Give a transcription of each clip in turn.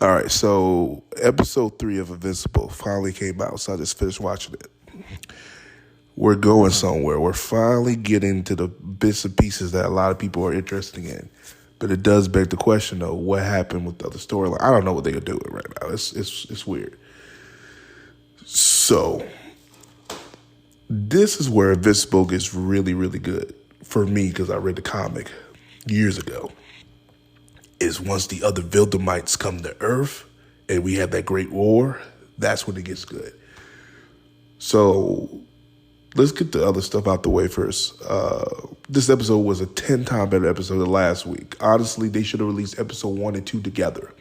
All right, so episode 3 of Invincible finally came out, so I just finished watching it. We're going somewhere. We're finally getting to the bits and pieces that a lot of people are interested in. But it does beg the question, though, what happened with the other storyline? I don't know what they're doing right now. It's weird. So, this is where Invincible gets really, really good for me because I read the comic years ago. Is once the other Viltrumites come to Earth and we have that great war, that's when it gets good. So let's get the other stuff out the way first. This episode was a 10-time better episode than last week. Honestly, they should have released episode 1 and 2 together.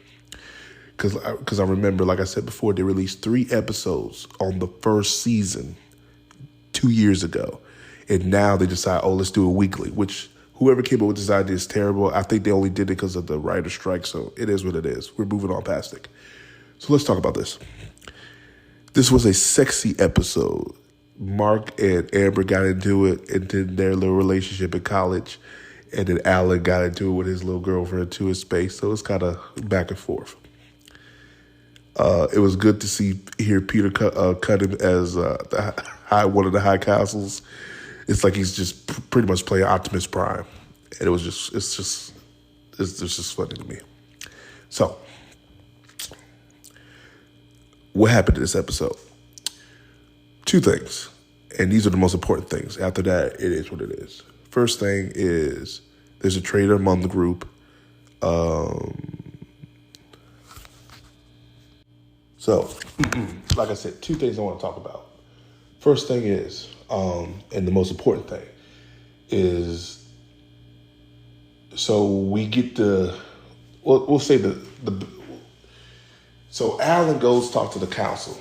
Because I remember, like I said before, they released 3 episodes on the first season 2 years ago. And now they decide, let's do it weekly, which whoever came up with this idea is terrible. I think they only did it because of the writer's strike, so it is what it is. We're moving on past it. So let's talk about this. This was a sexy episode. Mark and Amber got into it, and then their little relationship in college, and then Alan got into it with his little girlfriend to his space, so it's kind of back and forth. It was good to hear Peter cut him as one of the high castles. It's like he's just pretty much playing Optimus Prime, and it's just funny to me. So, what happened in this episode? 2 things, and these are the most important things. After that, it is what it is. First thing is there's a traitor among the group. So, like I said, 2 things I want to talk about. First thing is, and the most important thing is, so we get we'll say so Alan goes talk to the council.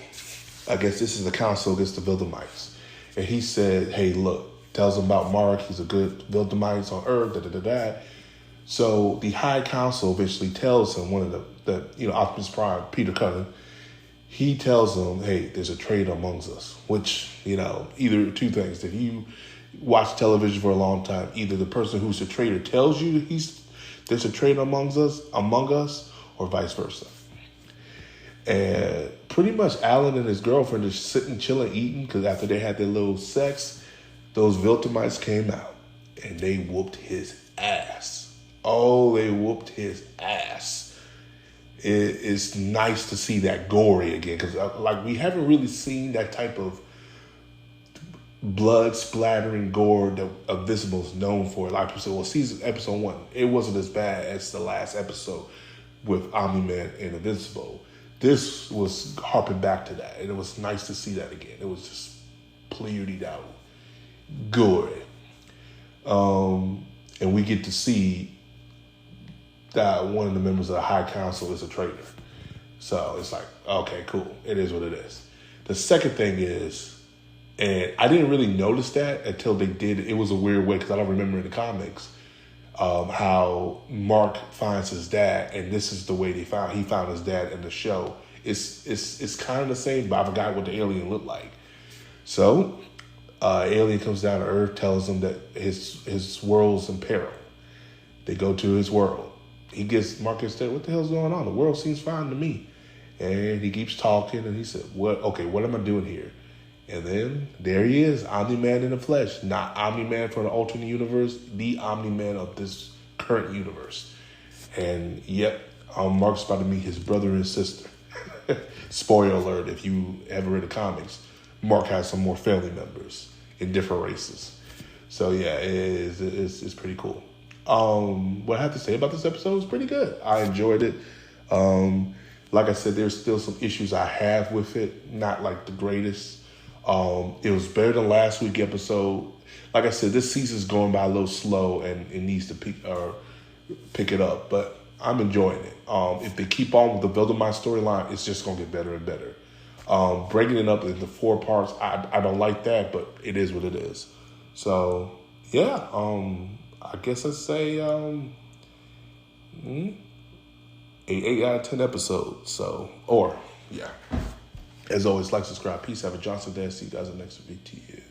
I guess this is the council against the Viltrumites. And he said, hey, look, tells him about Mark. He's a good Viltrumite on Earth, So the High Council eventually tells him, one of the Optimus Prime, Peter Cullen, he tells them, hey, there's a traitor amongst us, which, either 2 things. If you watch television for a long time, either the person who's a traitor tells you there's a traitor among us, or vice versa. And pretty much Alan and his girlfriend are sitting, chilling, eating, because after they had their little sex, those Viltrumites came out, and they whooped his ass. Oh, they whooped his ass. It's nice to see that gory again, because we haven't really seen that type of blood splattering gore that Invincible is known for. A lot of people say, well, episode 1, it wasn't as bad as the last episode with Omni-Man and Invincible. This was harping back to that, and it was nice to see that again. It was just pleated out, gory, and we get to see that one of the members of the High Council is a traitor. So it's like, okay, cool. It is what it is. The second thing is, and I didn't really notice that until they did. It was a weird way because I don't remember in the comics how Mark finds his dad, and this is the way he found his dad in the show. It's kind of the same, but I forgot what the alien looked like. So, alien comes down to Earth, tells him that his world's in peril. They go to his world. Mark gets there, what the hell's going on? The world seems fine to me. And he keeps talking, and he said, what am I doing here? And then there he is, Omni-Man in the flesh. Not Omni-Man from the alternate universe, the Omni-Man of this current universe. And yep, Mark's about to meet his brother and sister. Spoiler alert, if you ever read the comics, Mark has some more family members in different races. So yeah, it's pretty cool. What I have to say about this episode is pretty good. I enjoyed it. Like I said, there's still some issues I have with it. Not like the greatest. It was better than last week's episode. Like I said, this season's going by a little slow, and it needs to pick it up. But I'm enjoying it. If they keep on with the Viltrumite storyline, it's just going to get better and better. Breaking it up into 4 parts, I don't like that, but it is what it is. So yeah, I guess I'd say 8 out of 10 episodes. So, yeah. As always, like, subscribe. Peace. Have a Johnson Day. See you guys in the next VTU.